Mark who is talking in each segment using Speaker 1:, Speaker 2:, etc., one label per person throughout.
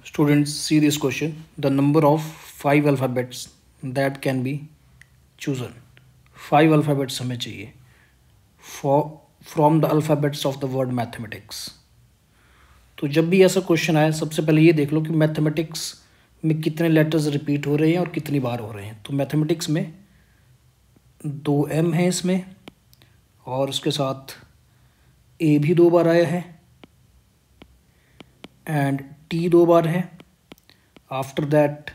Speaker 1: Students, see this question. The number of 5 alphabets that can be chosen. 5 alphabets हमें चाहिए from the alphabets of the word mathematics. तो जब भी ऐसा question आए सबसे पहले ये देख लो कि मैथमेटिक्स में कितने लेटर्स रिपीट हो रहे हैं और कितनी बार हो रहे हैं। तो मैथमेटिक्स में 2M है इसमें, और उसके साथ A भी 2 बार आया है एंड T 2 बार है। आफ्टर दैट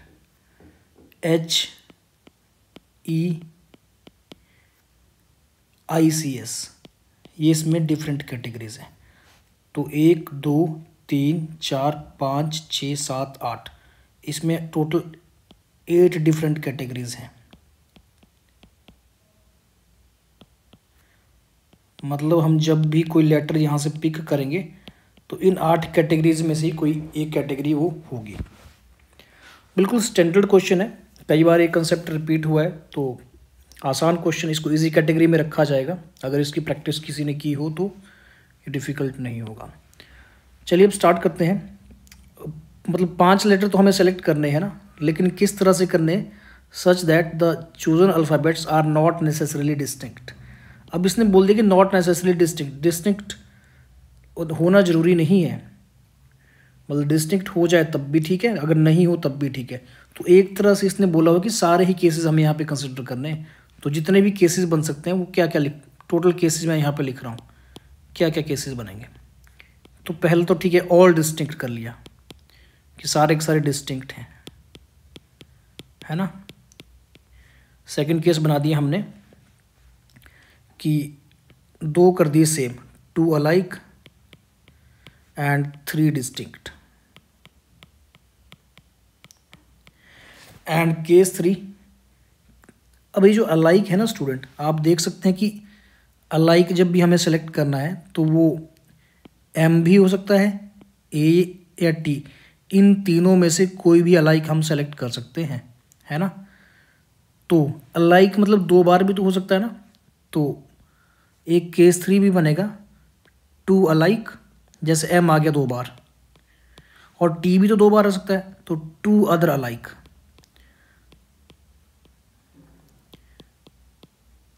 Speaker 1: HEICS, ये इसमें डिफरेंट कैटेगरीज हैं। तो 1 2 3 4 5 6 7 8, इसमें टोटल 8 डिफरेंट कैटेगरीज हैं। मतलब हम जब भी कोई लेटर यहाँ से पिक करेंगे तो इन 8 कैटेगरीज में से ही कोई एक कैटेगरी वो होगी। बिल्कुल स्टैंडर्ड क्वेश्चन है, कई बार ये कंसेप्ट रिपीट हुआ है, तो आसान क्वेश्चन, इसको इजी कैटेगरी में रखा जाएगा। अगर इसकी प्रैक्टिस किसी ने की हो तो ये डिफ़िकल्ट नहीं होगा। चलिए अब स्टार्ट करते हैं। मतलब 5 लेटर तो हमें सेलेक्ट करने हैं ना, लेकिन किस तरह से करने, such that the chosen alphabets are not necessarily distinct. अब इसने बोल दिया कि नॉट नेसेसरीली डिस्टिंक्ट होना ज़रूरी नहीं है। मतलब डिस्टिंक्ट हो जाए तब भी ठीक है, अगर नहीं हो तब भी ठीक है। तो एक तरह से इसने बोला हो कि सारे ही केसेस हमें यहाँ पे कंसिडर करने हैं। तो जितने भी केसेस बन सकते हैं वो क्या क्या टोटल केसेस मैं यहाँ पे लिख रहा हूँ, क्या क्या केसेस बनेंगे। तो पहले तो ठीक है, ऑल डिस्टिंक्ट कर लिया कि सारे के सारे डिस्टिंक्ट हैं, है ना। सेकंड केस बना दिया हमने कि 2 कर दिए same, 2 alike and 3 distinct. And case 3, अब ये जो अलाइक है ना स्टूडेंट, आप देख सकते हैं कि अलाइक जब भी हमें सेलेक्ट करना है तो वो M भी हो सकता है, A या T, इन तीनों में से कोई भी अलाइक हम सेलेक्ट कर सकते हैं, है ना। तो अलाइक मतलब 2 बार भी तो हो सकता है ना। तो एक केस 3 भी बनेगा, 2 अलाइक, जैसे M आ गया 2 बार, और T भी तो 2 बार आ सकता है, तो 2 अदर अलाइक।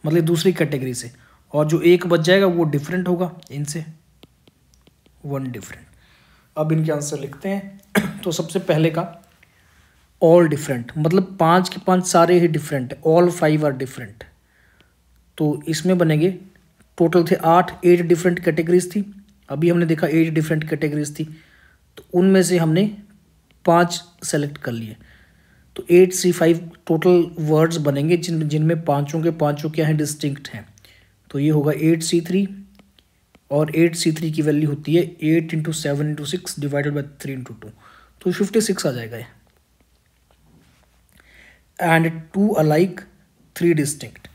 Speaker 1: मतलब दूसरी कैटेगरी से, और जो एक बच जाएगा वो डिफरेंट होगा इनसे, 1 डिफरेंट। अब इनके आंसर लिखते हैं। तो सबसे पहले का ऑल डिफरेंट, मतलब 5 के 5 सारे ही डिफरेंट है, ऑल 5 आर डिफरेंट। तो इसमें बनेंगे, टोटल थे 8 डिफरेंट कैटेगरीज थी। अभी हमने देखा 8 डिफरेंट कैटेगरीज थी, तो उनमें से हमने 5 सेलेक्ट कर लिए। तो 8C5 टोटल वर्ड्स बनेंगे जिनमें पाँचों के पाँचों क्या हैं, डिस्टिंक्ट हैं। तो ये होगा 8C3, और 8C3 की वैल्यू होती है 8 × 7 × 6 डिवाइडेड बाई 3 × 2, तो 56 आ जाएगा ये। And 2 alike 3 distinct.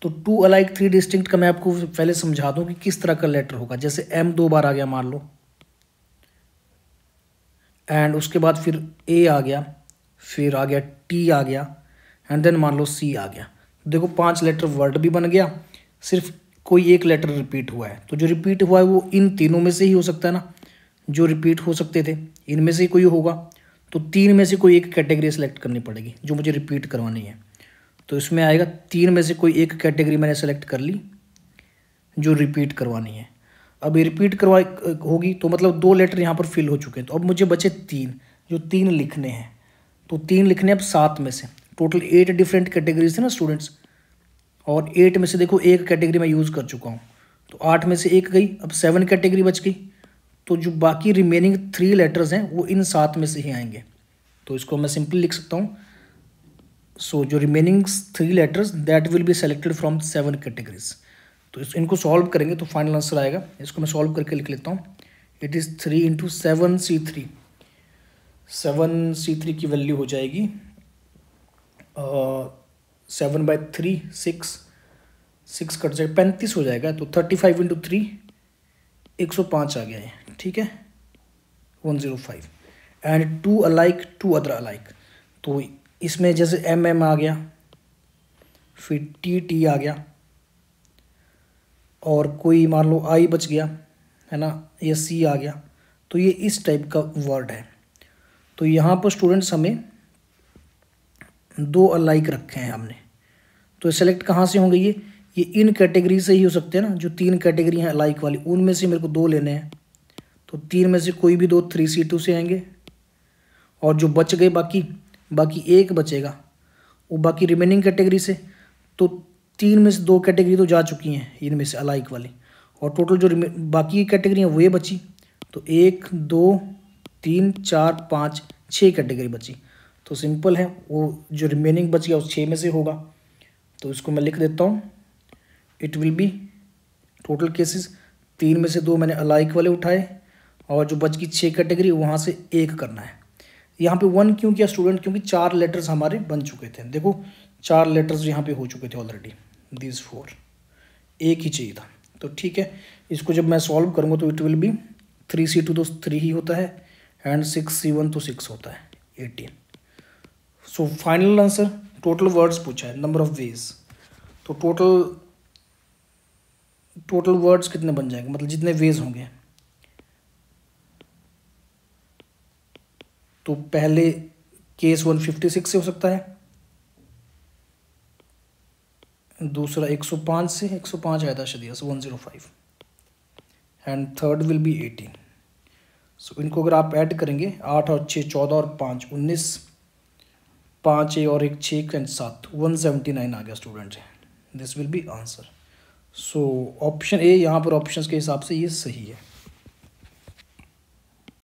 Speaker 1: तो 2 अलाइक 3 डिस्टिंक्ट का मैं आपको पहले समझा दूं कि किस तरह का लेटर होगा। जैसे M 2 बार आ गया मान लो, एंड उसके बाद फिर A आ गया, फिर आ गया T आ गया, एंड देन मान लो C आ गया। देखो 5 लेटर वर्ड भी बन गया, सिर्फ कोई एक लेटर रिपीट हुआ है। तो जो रिपीट हुआ है वो इन तीनों में से ही हो सकता है ना, जो रिपीट हो सकते थे इनमें से ही कोई होगा। तो 3 में से कोई एक कैटेगरी सेलेक्ट करनी पड़ेगी जो मुझे रिपीट करवानी है। तो इसमें आएगा 3 में से कोई एक कैटेगरी मैंने सेलेक्ट कर ली जो रिपीट करवानी है। अब ये रिपीट करवा होगी तो मतलब 2 लेटर यहाँ पर फिल हो चुके हैं। तो अब मुझे बचे 3, जो 3 लिखने हैं। तो 3 लिखने अब 7 में से, टोटल 8 डिफरेंट कैटेगरीज थे ना स्टूडेंट्स, और 8 में से देखो एक कैटेगरी मैं यूज़ कर चुका हूँ, तो 8 में से एक गई, अब 7 कैटेगरी बच गई। तो जो बाकी रिमेनिंग 3 लेटर्स हैं वो इन 7 में से ही आएंगे। तो इसको मैं सिंपली लिख सकता हूँ, सो जो remaining 3 letters that will be selected from 7 categories. तो इनको सॉल्व करेंगे तो फाइनल आंसर आएगा। इसको मैं सॉल्व करके लिख लेता हूँ। It is 3 × 7C3। 7C3 की वैल्यू हो जाएगी 7/3 6 कट जाएगा, 35 हो जाएगा। तो 35 × 3 105 आ गया है, ठीक है, 105। And 2 alike 2 other alike. तो इसमें जैसे MM आ गया, फिर TT आ गया, और कोई मान लो I बच गया, है ना, या C आ गया। तो ये इस टाइप का वर्ड है। तो यहाँ पर स्टूडेंट्स हमें 2 अलाइक रखे हैं हमने, तो सेलेक्ट कहाँ से होंगे ये इन कैटेगरी से ही हो सकते हैं ना, जो 3 कैटेगरी हैं अलाइक वाली, उनमें से मेरे को 2 लेने हैं। तो 3 में से कोई भी 2 3C2 से आएंगे, और जो बच गए बाकी 1 बचेगा वो बाकी रिमेनिंग कैटेगरी से। तो 3 में से 2 कैटेगरी तो जा चुकी हैं इनमें से अलाइक वाली, और टोटल जो बाकी कैटेगरी हैं वो ये बची। तो 1 2 3 4 5 6 कैटेगरी बची। तो सिंपल है, वो जो रिमेनिंग बच गया उस 6 में से होगा। तो इसको मैं लिख देता हूँ, it will be total cases 3 में से 2 मैंने अलाइक वाले उठाए, और जो बच गई 6 कैटेगरी वहाँ से 1 करना है। यहाँ पे 1 क्यों किया स्टूडेंट, क्योंकि 4 लेटर्स हमारे बन चुके थे। देखो 4 लेटर्स यहाँ पे हो चुके थे ऑलरेडी, दिस 4, एक ही चाहिए था। तो ठीक है, इसको जब मैं सॉल्व करूँगा तो इट विल बी 3C2 तो 3 ही होता है, एंड 6C1 तो 6 होता है, 18। So final answer, total words पूछा है, नंबर ऑफ वेज। तो टोटल वर्ड्स कितने बन जाएंगे, मतलब जितने वेज होंगे। तो पहले केस 156 से हो सकता है, दूसरा 105 से, 105 आया था शायद 105, एंड थर्ड विल बी 18। सो इनको अगर आप ऐड करेंगे 8 और 6 14 और 5 19, 5 और 1 6 एंड 7 179 आ गया student. This will be answer. So option A यहाँ पर ऑप्शंस के हिसाब से ये सही है।